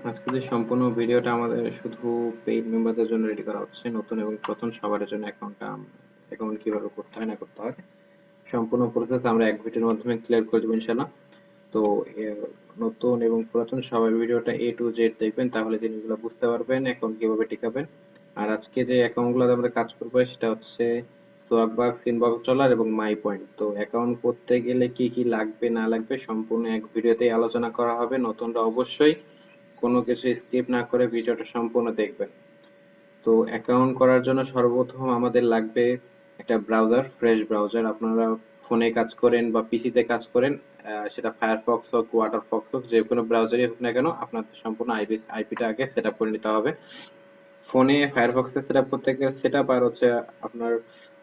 আজকে যে সম্পূর্ণ ভিডিওটা আমাদের শুধু পেইড মেম্বারদের জন্য রেডি করা হচ্ছে, নতুন এবং প্রথম সবার জন্য অ্যাকাউন্ট কিভাবে করতে হয় না করতে হয় সম্পূর্ণ প্রসেস আমরা এক ভিডিওর মাধ্যমে ক্লিয়ার করে দেবো ইনশাল্লাহ। তো এ, নতুন এবং পুরাতন সবাই ভিডিওটা এ টু জেড দেখবেন, তাহলে জিনিসগুলো বুঝতে পারবেন অ্যাকাউন্ট কিভাবে টিকাবেন। আর আজকে যে অ্যাকাউন্টগুলোতে আমরা কাজ করবো সেটা হচ্ছে সোয়াগবাক্স, ইনবক্স ডলার এবং মাই পয়েন্ট। তো অ্যাকাউন্ট করতে গেলে কি কি লাগবে না লাগবে সম্পূর্ণ এক ভিডিওতেই আলোচনা করা হবে। নতুনরা অবশ্যই কোনো কিছু স্কিপ না করে ভিডিওটা সম্পূর্ণ দেখবেন। তো অ্যাকাউন্ট করার জন্য সর্বপ্রথম আমাদের লাগবে একটা ব্রাউজার, ফ্রেশ ব্রাউজার। আপনারা ফোনে কাজ করেন বা পিসিতে কাজ করেন, সেটা ফায়ারফক্স হোক, ওয়াটারফক্স হোক, যে কোনো ব্রাউজারই হোক না কেন, আপনাদের সম্পূর্ণ আইপিটা আগে সেট আপ করে নিতে হবে। ফোনে ফায়ারফক্সে সেট আপ করতে গেলে সেট আপ, আর হচ্ছে আপনার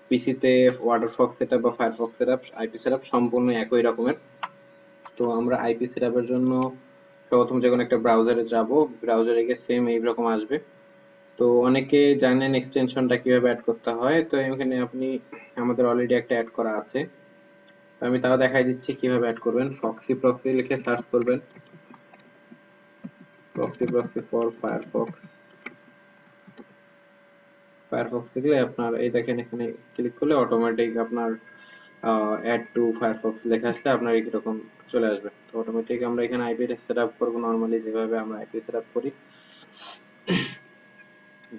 পিসিতে ওয়াটারফক্স সেট আপ বা Firefox set up, IP set up সম্পূর্ণ একই রকমের। তো আমরা আইপি সেট আপের জন্য সর্বপ্রথম যে কোনো একটা ব্রাউজারে যাব, ব্রাউজারে গিয়ে সেম এইরকম আসবে। তো অনেকে জানেন এক্সটেনশনটা কিভাবে অ্যাড করতে হয়, তো এখানে আপনি আমাদের অলরেডি একটা অ্যাড করা আছে, তো আমি তাও দেখাই দিচ্ছি কিভাবে অ্যাড করবেন। প্রক্সি প্রক্সি লিখে সার্চ করবেন, proxy proxy for Firefox. Firefox লিখলে আপনার এই দেখেন এখানে ক্লিক করলে অটোমেটিক আপনার অ্যাড টু ফায়ারফক্স লেখা আসলে আপনার এরকম চলে আসবে। তো অটোমেটিক আমরা এখানে আইপি সেট আপ করবো নর্মালি যেভাবে আমরা আইপি সেট আপ করি।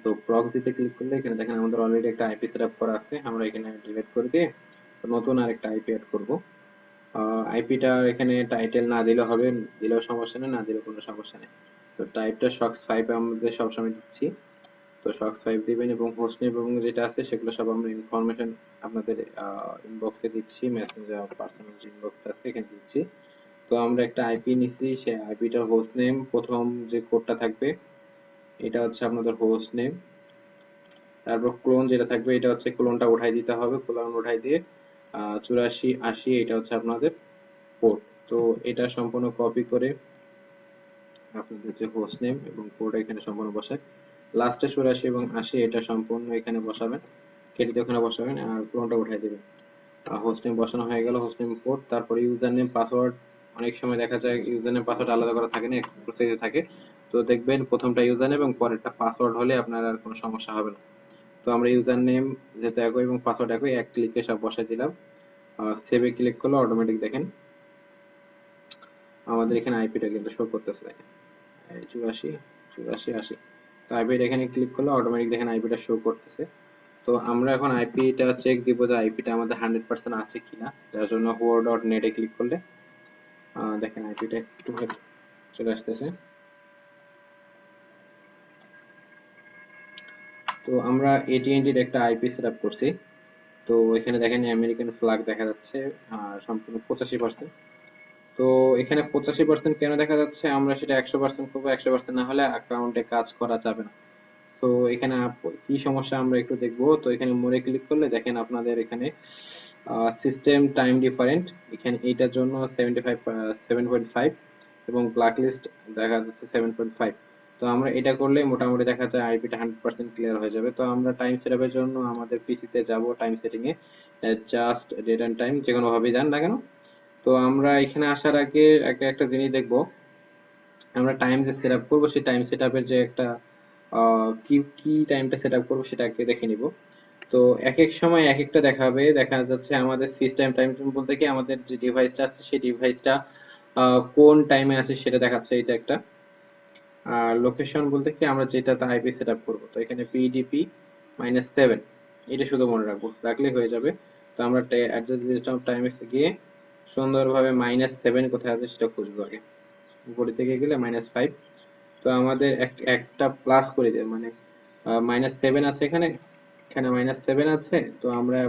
তো প্রক্সিতে ক্লিক করলে এখানে দেখেন আমাদের অলরেডি একটা আইপি সেটআপ করা আছে, আমরা এখানে ডিলিট করে দিয়ে তো নতুন আরেকটা আইপি অ্যাড করব। আইপিটা এখানে টাইটেল না দিলে হবে, দিলেও সমস্যা নেই, না দিলেও কোনো সমস্যা নেই। তো টাইপটা শক্স 5 আমাদের সবসময় দিচ্ছি, তো শক্স 5 দিবেন এবং হোস্ট নেম এবং যেটা আছে সেগুলো সব আমরা ইনফরমেশন আপনাদের ইনবক্সে দিচ্ছি, মেসেঞ্জার পার্সোনাল যে ইনবক্স আছে এখানে দিচ্ছি। তো আমরা একটা আইপি নিছি, সেই আইপিটার হোস্ট নেম প্রথম যে কোডটা থাকবে এটা হচ্ছে আপনাদের হোস্ট নেম, তারপর ক্লোন যেটা থাকবে এটা হচ্ছে ক্লোনটা উঠাই দিতে হবে, ক্লোন উঠাই দিয়ে 84 80 এটা হচ্ছে আপনাদের পোর্ট। তো এটা সম্পূর্ণ কপি করে আপনাদের যে হোস্ট নেম এবং পোর্ট এখানে সম্পূর্ণ বসায়, লাস্টে 84 এবং 80 এটা সম্পূর্ণ এখানে বসাবেন, কেটে দিয়ে ওখানে বসাবেন আর ক্লোনটা উঠাই দিবেন। হোস্ট নেম বসানো হয়ে গেল, হোস্ট নেম পোর্ট, তারপরে ইউজার নেম পাসওয়ার্ড। অনেক সময় দেখা যায় ইউজার নেম পাসওয়ার্ড আলাদা করা থাকে না, এক প্রসেসে থাকে। তো দেখবেন প্রথমটা ইউজার নেম এবং পরেরটা পাসওয়ার্ড হলে আপনার আর কোনো সমস্যা হবে না। তো আমরা ইউজার নেম যেহেতু একই এবং পাসওয়ার্ড একই, এক ক্লিকে সব বসাই দিলাম। সেভে ক্লিক করলে অটোমেটিক দেখেন আমাদের এখানে আইপিটা কিন্তু শো করতেছে, দেখেন 84 84 80। তো আইপিটা এখানে ক্লিক করলে অটোমেটিক দেখেন আইপিটা শো করতেছে। তো আমরা এখন আইপিটা চেক দিব যে আইপিটা আমাদের 100% আছে কিনা, যার জন্য হোয়ার ডট নেটে ক্লিক করলে দেখেন আইপিটা একটু চলে আসতেছে। তো আমরা এটিএনটির একটা আইপি সেট আপ করছি। তো এখানে দেখেন আমেরিকান ফ্ল্যাগ দেখা যাচ্ছে, সম্পূর্ণ 85%। তো এখানে 85% কেন দেখা যাচ্ছে, আমরা সেটা 100% করবো, 100% না হলে অ্যাকাউন্টে কাজ করা যাবে না। তো এখানে কি সমস্যা আমরা একটু দেখবো। তো এখানে মোরে ক্লিক করলে দেখেন আপনাদের এখানে সিস্টেম টাইম ডিফারেন্ট, এখানে এইটার জন্য 7.5 এবং ব্ল্যাক লিস্ট দেখা যাচ্ছে 7.5। তো আমরা এটা করলে মোটামুটি দেখা যায় আইপিটা 100% ক্লিয়ার হয়ে যাবে। তো আমরা টাইম সেটআপের জন্য আমাদের পিসিতে যাব, টাইম সেটিং এ জাস্ট ডেট এন্ড টাইম যে কোনো ভাবেই যান না কেন। তো আমরা এখানে আসার আগে একটা জিনিস দেখবো, আমরা টাইম যে সেট আপ করবো সেই টাইম সেট আপের যে একটা কি কি টাইমটা সেট আপ করবো সেটা আগে দেখে নিব। তো এক এক সময় এক একটা দেখাবে, দেখা যাচ্ছে আমাদের সিস্টেম টাইম বলতে কি আমাদের যে ডিভাইসটা আছে সেই ডিভাইসটা কোন টাইমে আছে সেটা দেখাচ্ছে, এটা একটা। আর লোকেশন বলতে কি আমরা যেটাতে আইপি সেট আপ করবো, তো এখানে পিডিপি -7 এটা শুধু মনে রাখবো, রাখলেই হয়ে যাবে। তো আমরা অ্যাড্রেস লিস্ট অফ টাইমে গিয়ে সুন্দরভাবে -7 কোথায় আছে সেটা খুঁজবো আগে, উপরের দিকে গেলে -5। তো আমাদের একটা প্লাস করে দেবে, মানে -7 আছে এখানে, এখানে -7 আছে, তো আমরা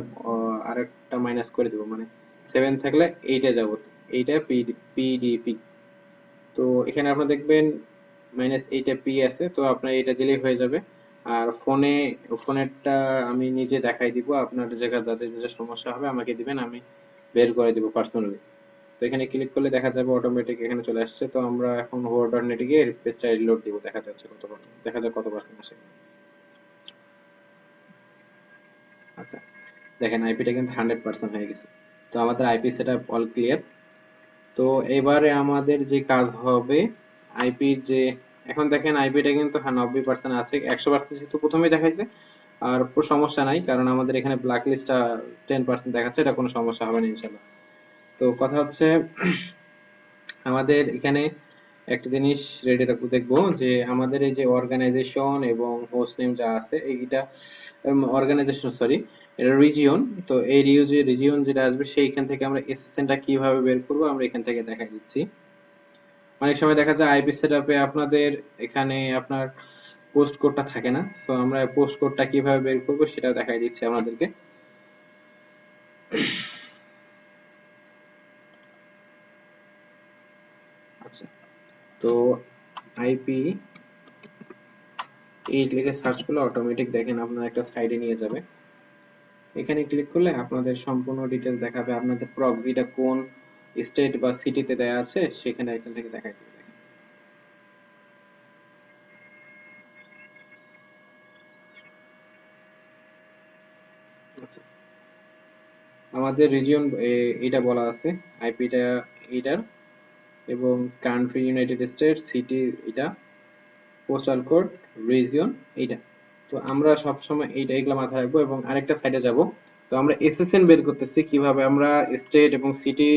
আরেকটা মাইনাস করে দেবো, মানে 7 থাকলে এইটা যাব, এইটা পিডিপি। তো এখানে আপনারা দেখবেন -8 পি আছে, তো আপনার এটা দিলেই হয়ে যাবে। আর ফোনেরটা আমি নিজে দেখাই দিব, আপনার জায়গা যাদের যেটা সমস্যা হবে আমাকে দিবেন, আমি বের করে দিব পার্সোনালি। তো এখানে ক্লিক করলে দেখা যাবে অটোমেটিক এখানে চলে আসছে। তো আমরা এখন হোয়ার.নেটে গিয়ে পেজটা রিলোড দিব, দেখা যাচ্ছে দেখা যাক কত পার্সেন্ট আসে। আচ্ছা, দেখেন আইপিটা কিন্তু 100% হয়ে গেছে। তো আমাদের আইপি সেটআপ অল ক্লিয়ার। তো এবারে আমাদের যে কাজ হবে, আইপির যে এখন দেখেন আইপিটা কিন্তু হ্যাঁ 90% আছে, 100% যেহেতু প্রথমেই দেখাইছে আর সমস্যা নাই, কারণ আমাদের এখানে ব্ল্যাক লিস্টটা 10% দেখাচ্ছে, এটা কোনো সমস্যা হবে না ইনশাল্লাহ। তো কথা হচ্ছে আমাদের এখানে একটা জিনিস রেডি রাখবো, দেখবো যে আমাদের এই যে অর্গানাইজেশন এবং হোস্ট নেম যা আছে এইটা, অর্গানাইজেশন সরি, এটা রিজিয়ন। তো এই রিজিয়ন যেটা আসবে সেইখান থেকে আমরা এসএসএনটা কিভাবে বের করবো আমরা এখান থেকে দেখা দিচ্ছি। অনেক সময় দেখা যায় আইপি সেটআপে আপনাদের এখানে আপনার পোস্ট কোডটা থাকে না, সো আমরা পোস্ট কোডটা কিভাবে বের করবো সেটা দেখাই দিচ্ছি আমাদেরকে। আচ্ছা, তো আইপি 8 লিখে সার্চ করলে অটোমেটিক দেখেন আপনার একটা সাইডে নিয়ে যাবে। এখানে ক্লিক করলে আপনাদের সম্পূর্ণ ডিটেলস দেখাবে, আপনাদের প্রক্সিটা কোন স্টেট বা সিটিতে দেয়া আছে সেখানে এখান থেকে দেখাই দিবে। দেখেন। আচ্ছা, আমাদের রিজিয়ন এটা বলা আছে, আইপিটা এটার, এবং কান্ট্রি ইউনাইটেড স্টেটস, সিটি এটা, পোস্টাল কোড, রিজিয়ন এইটা। তো আমরা সব সময় এইটা এগুলা মাথায় রাখবো এবং আরেকটা সাইডে যাব। তো আমরা এসএসএন বের করতেছি কিভাবে আমরা স্টেট এবং সিটি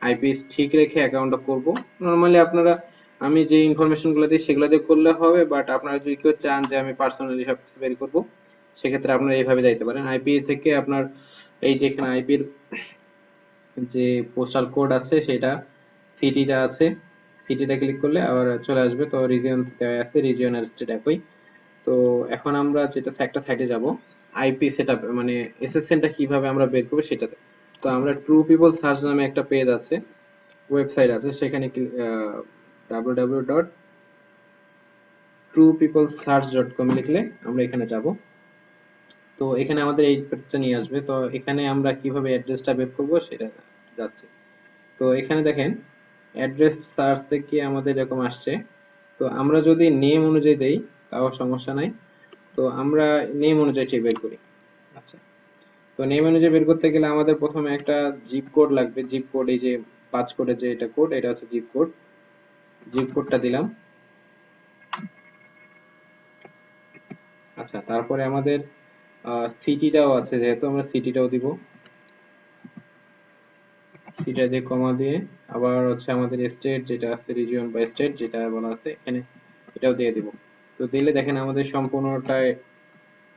আইপি ঠিক রেখে অ্যাকাউন্টটা করব। নরমালি আপনারা আমি যে ইনফরমেশন গুলো দিই সেগুলো দিয়ে করলে হবে, বাট আপনারা যদি কেউ চান যে আমি পার্সোনালি সব কিছু বের করবো সেক্ষেত্রে আপনারা এইভাবে যাইতে পারেন। আইপি থেকে আপনার এই যে এখানে আইপির যে পোস্টাল কোড আছে সেটা, সিটিটা আছে, সিটিটা ক্লিক করলে আবার চলে আসবে। তো রিজিয়ন আছে, রিজিয়ন আর স্টেট একই। তো এখন আমরা যেটা একটা সাইটে যাব, আইপি সেটআপ মানে এসএসএনটা কিভাবে আমরা বের করব সেটাতে। তো আমরা ট্রু পিপল সার্চ নামে একটা পেজ আছে, ওয়েবসাইট আছে, সেখানে www.truepeoplesearch.com লিখলে আমরা এখানে যাব। তো এখানে আমাদের এই পেজটা নিয়ে আসবে। তো এখানে আমরা কিভাবে অ্যাড্রেসটা বের করব সেটা যাচ্ছে। তো এখানে দেখেন অ্যাড্রেস সার্চে কি আমাদের এরকম আসছে। তো আমরা যদি নেম অনুযায়ী দেই তাও সমস্যা নাই। তো আমরা নেম অনুযায়ী ঠিক বের করি। আচ্ছা, তো নেম অনুযায়ী বের করতে গেলে আমাদের প্রথমে একটা জিপ কোড লাগবে। জিপ কোড, এই যে 5 কোডের যে এটা কোড, এটা হচ্ছে জিপ কোড। জিপ কোডটা দিলাম। আচ্ছা, তারপরে আমাদের সিটিটাও আছে, যেহেতু আমরা সিটিটাও দিব। সিটা দিয়ে কমা দিয়ে আবার হচ্ছে আমাদের স্টেট যেটা আছে, রিজিয়ন বা স্টেট যেটা বলা আছে এখানে, এটাও দিয়ে দিব। তো দিলে দেখেন আমাদের সম্পূর্ণটাই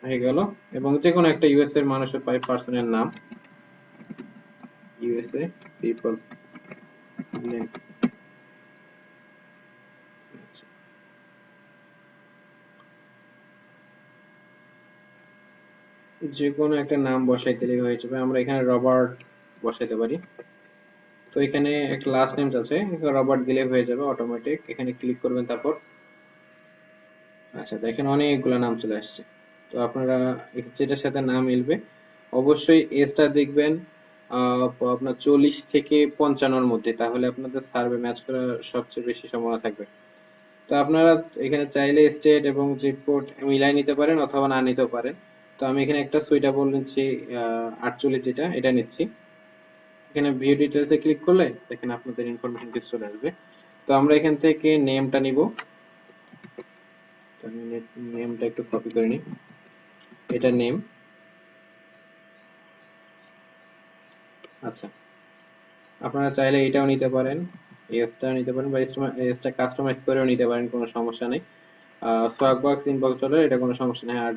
হয়ে গেল। এবং যে কোনো একটা ইউএস এর মানুষের পার্সনের নাম, ইউএসএ পিপল নেম, যে কোনো একটা নাম বসাই দিলেই হয়ে যাবে। আমরা এখানে রবার্ট বসাইতে পারি। তো এখানে একটা লাস্ট নেম আছে, রবার্ট দিলে হয়ে যাবে অটোমেটিক। এখানে ক্লিক করবেন তারপর। আচ্ছা, দেখেন অনেকগুলো নাম চলে আসছে। তো আপনারা যেটার সাথে নাম মিলবে অবশ্যই এজটা দেখবেন আপনার 40 থেকে 55 এর মধ্যে, তাহলে আপনাদের সার্ভে ম্যাচ করার সবচেয়ে বেশি সম্ভাবনা থাকবে। তো আপনারা এখানে চাইলে স্টেট এবং জিপ কোড মিলাই নিতে পারেন অথবা না নিতেও পারেন। তো আমি এখানে একটা সুইটেবল নিচ্ছি, 48 যেটা, এটা নিচ্ছি। এখানে ভিউ ডিটেলস এ ক্লিক করলে দেখেন আপনাদের ইনফরমেশন কিছু চলে আসবে। তো আমরা এখান থেকে নেমটা নিব। আমি নেমটা একটু কপি করে নিই, এটা নেম। আচ্ছা, আপনারা চাইলে এটাও নিতে পারেন, এসটা নিতে পারেন, বা এসটা কাস্টমাইজ করেও নিতে পারেন, কোনো সমস্যা নেই। সোয়াগ বক্স ইনবক্স ডলার, এটা কোনো সমস্যা নেই। আর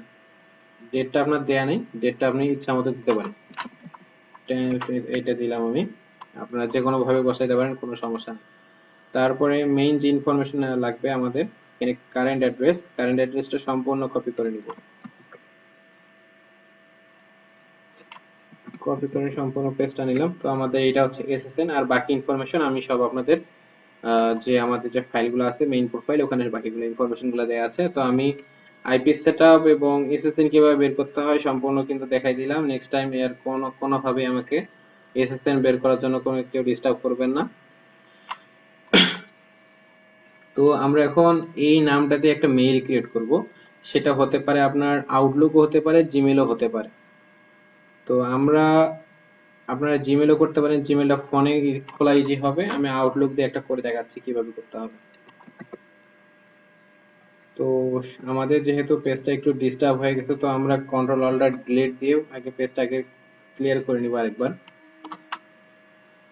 ডেটটা আপনার দেয়া নেই, ডেটটা আপনি ইচ্ছা মতো দিতে পারেন। এটা দিলাম আমি, আপনারা যে কোনো ভাবে বসাইতে পারেন, কোনো সমস্যা নেই। তারপরে মেইন যে ইনফরমেশন লাগবে আমাদের, এখানে কারেন্ট অ্যাড্রেসটা সম্পূর্ণ কপি করে নিব। কপি করে সম্পূর্ণ পেজটা নিলাম। তো আমাদের এটা হচ্ছে এসএসএন, আর বাকি ইনফরমেশন আমি সব আপনাদের যে আমাদের যে ফাইলগুলো আছে মেইন প্রোফাইল, ওখানে বাকিগুলো ইনফরমেশন গুলো দেওয়া আছে। তো আমি আইপি সেটআপ এবং এসএসএন কিভাবে বের করতে হয় সম্পূর্ণ কিন্তু দেখাই দিলাম। নেক্সট টাইম এর কোনোভাবে আমাকে এসএসএন বের করার জন্য কোনো কেউ ডিস্টার্ব করবেন না। তো আমরা এখন এই নামটা দিয়ে একটা মেইল ক্রিয়েট করব। সেটা হতে পারে আপনার আউটলুকও হতে পারে, জিমেলও হতে পারে। তো আপনারা জিমেলও করতে পারেন, জিমেলটা ফোনে খোলা ইজি হবে। আমি আউটলুক দিয়ে একটা করে দেখাচ্ছি কিভাবে করতে হবে। তো আমাদের যেহেতু পেজটা একটু ডিস্টার্ব হয়ে গেছে, তো আমরা কন্ট্রোল অল্টার ডিলিট দিয়ে আগে পেজটা আগে ক্লিয়ার করে নিব আরেকবার।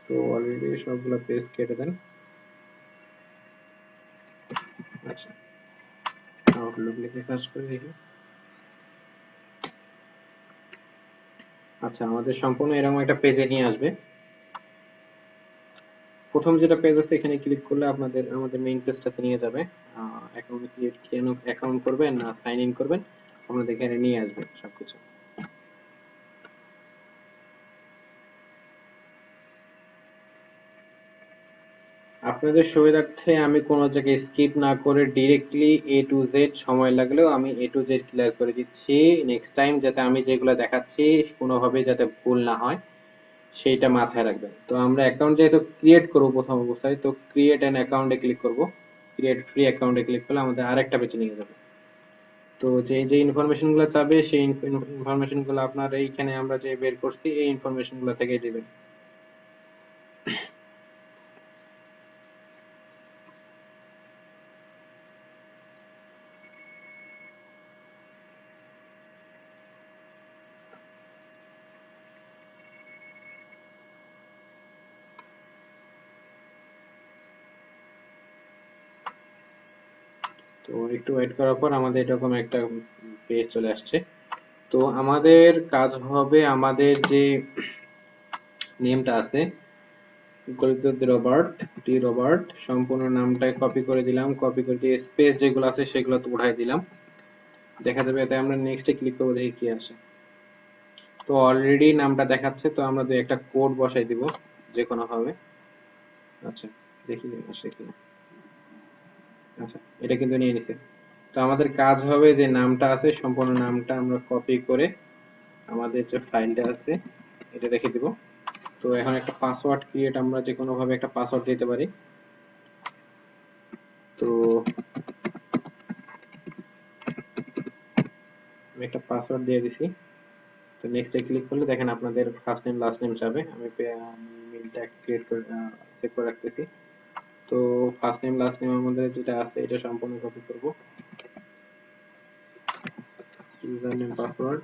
তো অলরেডি সবগুলো পেজ কেটে দেন। আচ্ছা, আউটলুক লিখে সার্চ করে দেখি। আচ্ছা, আমাদের সম্পূর্ণ এরকম একটা পেজে নিয়ে আসবে। প্রথম যেটা পেজ আছে এখানে ক্লিক করলে আমাদের মেইন পেজটাতে নিয়ে যাবে। অ্যাকাউন্ট ক্রিয়েট কেন অ্যাকাউন্ট করবেন না সাইন ইন করবেন, আপনাদের এখানে নিয়ে আসবে সবকিছু। আপনাদের সুবিধার্থে আমি কোনো জায়গায় স্কিপ না করে ডিরেক্টলি এ টু জেড, সময় লাগলেও আমি এ টু জেড ক্লিয়ার করে দিচ্ছি। নেক্সট টাইম যাতে আমি যেগুলো দেখাচ্ছি কোনোভাবেই যাতে ভুল না হয় সেইটা মাথায় রাখবেন। তো আমরা অ্যাকাউন্ট যেহেতু ক্রিয়েট করবো প্রথম অবস্থায়, তো ক্রিয়েট অ্যান অ্যাকাউন্টে ক্লিক করব। ক্রিয়েট ফ্রি অ্যাকাউন্টে ক্লিক করলে আমাদের আরেকটা পেজে নিয়ে যাবে। তো যে যে ইনফরমেশন গুলো চাবে সেই ইনফরমেশন গুলো আপনার এইখানে আমরা যে বের করছি এই ইনফরমেশন গুলো থেকে দিবেন। তো একটু ওয়েট করার পর আমাদের এরকম একটা পেজ চলে আসছে। তো আমাদের কাজ হবে, আমাদের যে নেমটা আছে রবার্ট টি রবার্ট, সম্পূর্ণ নামটাই কপি করে দিলাম। কপি করে দিয়ে স্পেস যেগুলো আছে সেগুলো তো উঠাই দিলাম। দেখা যাবে এতে আমরা নেক্সটে ক্লিক করবো, দেখি কি আসে। তো অলরেডি নামটা দেখাচ্ছে, তো আমরা দুই একটা কোড বসাই দিব যে কোনো ভাবে। আচ্ছা, দেখি আসে কিনা। আচ্ছা, এটা কিন্তু নিয়ে নিছে। তো আমাদের কাজ হবে যে নামটা আছে সম্পূর্ণ নামটা আমরা কপি করে আমাদের যে ফাইলটা আছে এটা রেখে দিব। তো এখন একটা পাসওয়ার্ড ক্রিয়েট, আমরা যে কোনো ভাবে একটা পাসওয়ার্ড দিতে পারি। তো আমি একটা পাসওয়ার্ড দিয়ে দিছি। তো নেক্সট এ ক্লিক করলে দেখেন আপনাদের ফার্স্ট নেম লাস্ট নেম চাবে। আমি মেইলটা ক্রিয়েট করে সেভ করে রাখতেছি। তো ফার্স্ট নেম লাস্ট নেম আমাদের যেটা আছে এটা সম্পূর্ণ কপি করব। ইউজার নেম পাসওয়ার্ড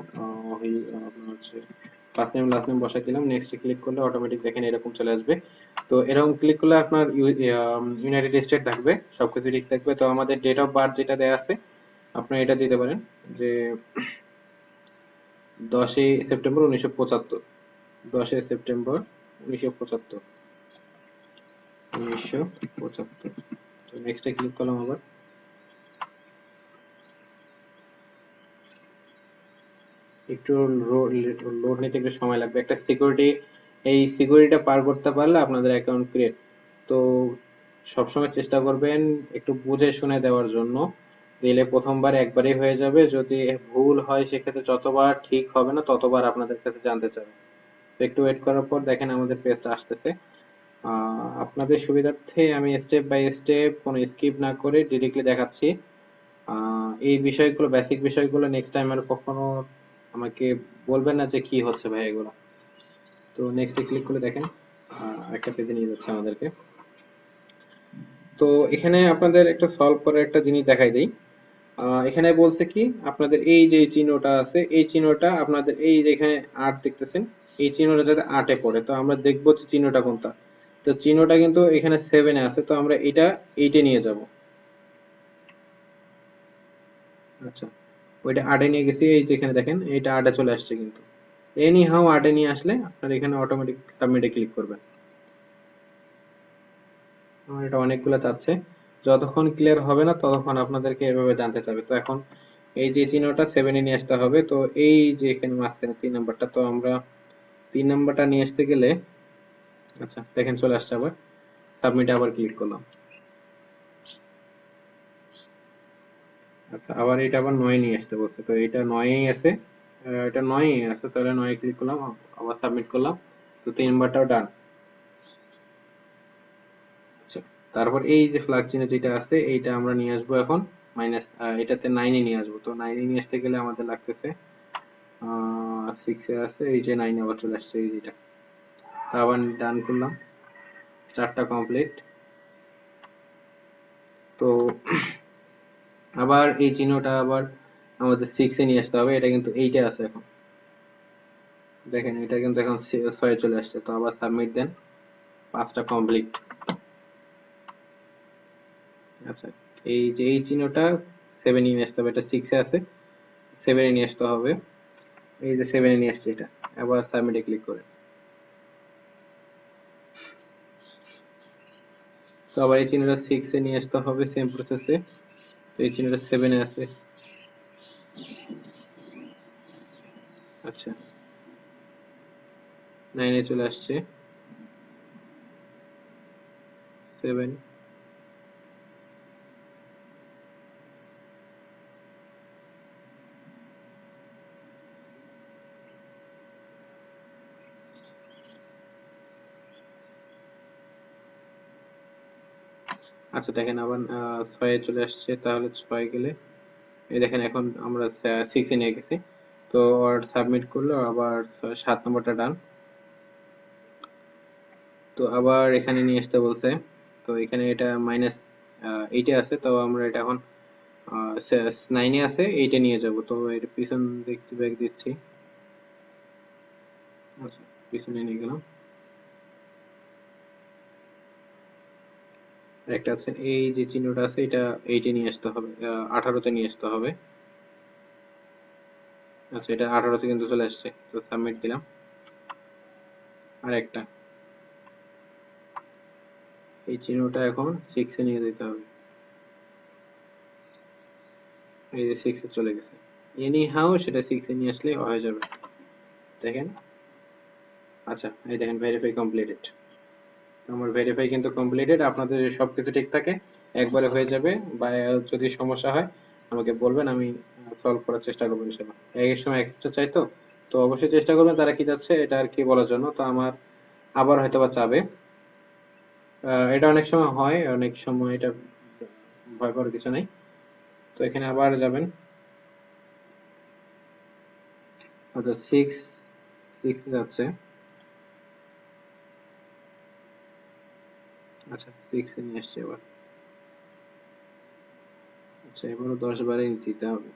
আপনার হচ্ছে ফার্স্ট নেম লাস্ট নেম বসাই দিলাম। নেক্সট এ ক্লিক করলে অটোমেটিক দেখেন এরকম চলে আসবে। তো এরকম ক্লিক করলে আপনার ইউনাইটেড স্টেট থাকবে, সবকিছু ঠিক থাকবে। তো আমাদের ডেট অফ বার্থ যেটা দেয়া আছে আপনারা এটা দিতে পারেন যে 10ই সেপ্টেম্বর 1975। 10ই সেপ্টেম্বর 1975। 1975। তো নেক্সট এ ক্লিক করলাম আবার। একটু লোড নিতে একটু সময় লাগবে, একটা সিকিউরিটি, এই সিকিউরিটিটা পার করতে পারলে আপনাদের অ্যাকাউন্ট ক্রিয়েট। তো সবসময় চেষ্টা করবেন একটু বুঝে শুনে দেওয়ার জন্য, দিলে প্রথমবার একবারই হয়ে যাবে। যদি ভুল হয় সেক্ষেত্রে যতবার ঠিক হবে না ততবার আপনাদের কাছে জানতে চাবে। তো একটু ওয়েট করার পর দেখেন আমাদের পেজটা আসতেছে। আপনাদের সুবিধার্থে আমি স্টেপ বাই স্টেপ কোনো স্কিপ না করে ডিরেক্টলি দেখাচ্ছি। এই বিষয়গুলো, বেসিক বিষয়গুলো নেক্সট টাইম আর কখনো আমাকে বলবেন না যে কি হচ্ছে ভাই এগুলো। তো নেক্সট এ ক্লিক করে দেখেন একটা পেজে নিয়ে যাচ্ছে আমাদেরকে। তো এখানে আপনাদের একটা সলভ করার একটা জিনিস দেখাই দেই। এখানে বলছে কি আপনাদের এই যে চিহ্নটা আছে এই চিহ্নটা আপনাদের এই যে এখানে ৮ দেখতেছেন, এই চিহ্নটা যাতে ৮ এ পড়ে। তো আমরা দেখবো যে চিহ্নটা কোনটা। তো চিহ্নটা কিন্তু এখানে 7 এ আছে, তো আমরা এটা 8 এ নিয়ে যাব। আচ্ছা, ওইটা ৮ এ নিয়ে গেছি, এই যে এখানে দেখেন এটা ৮ এ চলে আসছে কিন্তু। এনি হাউ ৮ এ নিয়ে আসলে আপনার এখানে অটোমেটিক সাবমিটে ক্লিক করবেন। আমার এটা অনেকগুলো চাচ্ছে, যতক্ষণ ক্লিয়ার হবে না ততক্ষণ আপনাদেরকে এভাবে জানতে চাবে। তো এখন এই যে চিহ্নটা 7 এ নিয়ে আসতে হবে। তো এই যে এখানে মাঝখানে 3 নাম্বারটা, তো আমরা 3 নাম্বারটা নিয়ে আসতে গেলে আচ্ছা দেখেন চলে আসছে আবার। সাবমিটে আবার ক্লিক করলাম। আচ্ছা, আবার এটা আবার 9 নিয়ে আসতে বলছে, তো এটা 9 এই আছে। এটা 9 এই আছে, তাহলে 9 এ ক্লিক করলাম, আবার সাবমিট করলাম। তো 3 নাম্বারটাও ডান। আচ্ছা, তারপর এই যে ফ্ল্যাগ চিহ্ন যেটা আছে এইটা আমরা নিয়ে আসবো এখন মাইনাস, এটাতে 9 এ নিয়ে আসবো। তো 9 এ নিয়ে আসতে গেলে আমাদের লাগতেছে 6 এ আছে, এই যে 9 আবার চলে আসছে এই যেটা। তো আবার ডান করলাম, 4টা কমপ্লিট। তো আবার এই চিহ্নটা আবার আমাদের 6 এ নিয়ে আসতে হবে, এটা কিন্তু 8 এ আছে এখন। দেখেন এটা কিন্তু এখন 6 এ চলে আসছে, তো আবার সাবমিট দেন। 5টা কমপ্লিট। আচ্ছা, এই যে এই চিহ্নটা 7 এ নিয়ে আসতে হবে, এটা 6 এ আছে, 7 এ নিয়ে আসতে হবে। এই যে 7 এ নিয়ে আসছে এটা, আবার সাবমিটে ক্লিক করে। তো আবার এই চিহ্নটা 6 এ নিয়ে আসতে হবে সেম প্রসেসে। তো এই চিহ্নটা 7 এ আছে। আচ্ছা, 9 এ চলে আসছে, 7। আচ্ছা দেখেন আবার 6 এ চলে আসছে, তাহলে 6 গেলে এই দেখেন এখন আমরা 6 এ নিয়ে গেছি। তো আর সাবমিট করলো, আবার 7 নম্বরটা ডান। তো আবার এখানে নিয়ে আসতে বলছে। তো এখানে এটা মাইনাস 8 এ আছে, তো আমরা এটা এখন 9 এ আছে, 8 এ নিয়ে যাব। তো এর পিছন দেখতে ব্যাক দিচ্ছি। আচ্ছা, পিছনে নিয়ে গেলাম। একটা আছে এই যে চিহ্নটা আছে, এটা 8 এ নিয়ে আসতে হবে, 18 তে নিয়ে আসতে হবে। আচ্ছা, এটা 18 তে কিন্তু চলে আসছে, তো সাবমিট দিলাম। আর একটা এই চিহ্নটা এখন 6 এ নিয়ে যেতে হবে। এই যে 6 এ চলে গেছে। এনি হাউ সেটা 6 এ নিয়ে আসলে হয়ে যাবে। দেখেন। আচ্ছা, এই দেখেন ভেরিফাই কমপ্লিটেড। আমার ভেরিফাই কিন্তু কমপ্লিটেড। আপনাদের সবকিছু ঠিক থাকে একবারে হয়ে যাবে। বা যদি সমস্যা হয় আমাকে বলবেন, আমি সলভ করার চেষ্টা করবো ইনশাল্লাহ। এক এক সময় একটা চাই, তো তো অবশ্যই চেষ্টা করবেন তারা কি যাচ্ছে এটা আর কি বলার জন্য। তো আমার আবার হয়তো বা চাবে। এটা অনেক সময় হয়, অনেক সময় এটা ভয় পাওয়ার কিছু নেই। তো এখানে আবার যাবেন। আচ্ছা, সিক্স সিক্স যাচ্ছে। আচ্ছা, সিক্স এ নিয়ে আসছে এবার। আচ্ছা, এবারও 10 বারে দিতে হবে।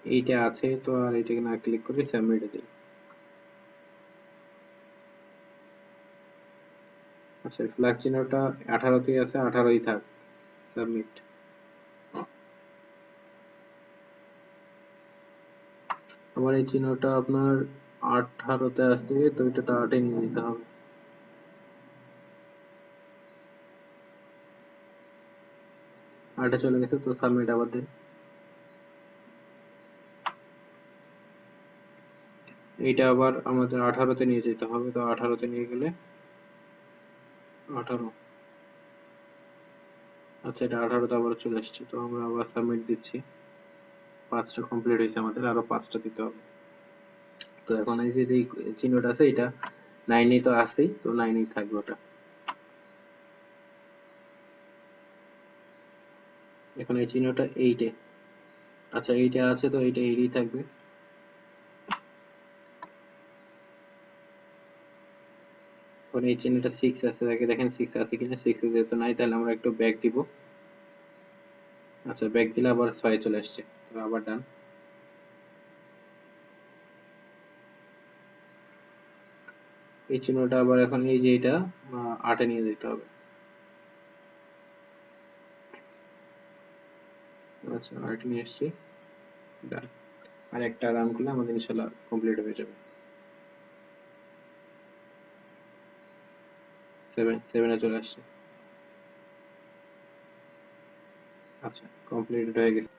এইটা আছে, তো আর এটাকে না ক্লিক করে সাবমিটে দিই। আচ্ছা, ফ্ল্যাগ চিহ্নটা 18তেই আছে, 18ই থাক। সাবমিট। আবার এই চিহ্নটা আপনার 18তে আছে, তো এটা তো 8 এ নিয়ে নিতে হবে। 8 এ চলে গেছে, তো সাবমিট আবার দিন। এইটা আবার আমাদের 18তে নিয়ে যেতে হবে, তো 18তে নিয়ে গেলে 18। আচ্ছা, এটা 18তে আবার চলে আসছে, তো আমরা আবার সাবমিট দিচ্ছি। 5টা কমপ্লিট হয়েছে, আমাদের আরো 5টা দিতে হবে। তো এখন এই যে যে চিহ্নটা আছে, এটা 9 তো আছেই, তো 9 থাকবে ওটা। এখন এই চিহ্নটা 8 এ। আচ্ছা, এইটা আছে, তো এইটা 8ই থাকবে। এখন এই চিহ্নটা 6 আছে, আগে দেখেন 6 আছে কিনা। 6 এ যেহেতু নাই, তাহলে আমরা একটু ব্যাক দিব। আচ্ছা, ব্যাক দিলে আবার 6 চলে আসছে, তো আবার ডান। এই চিহ্নটা আবার এখন এই যে এটা 8 এ নিয়ে যেতে হবে। আচ্ছা, 8 নিয়ে এসেছি, ডান। আর একটা রান করলে আমাদের ইনশাল্লাহ কমপ্লিট হয়ে যাবে। 7 এ চলে আসছে। আচ্ছা, কমপ্লিট হয়ে গেছে।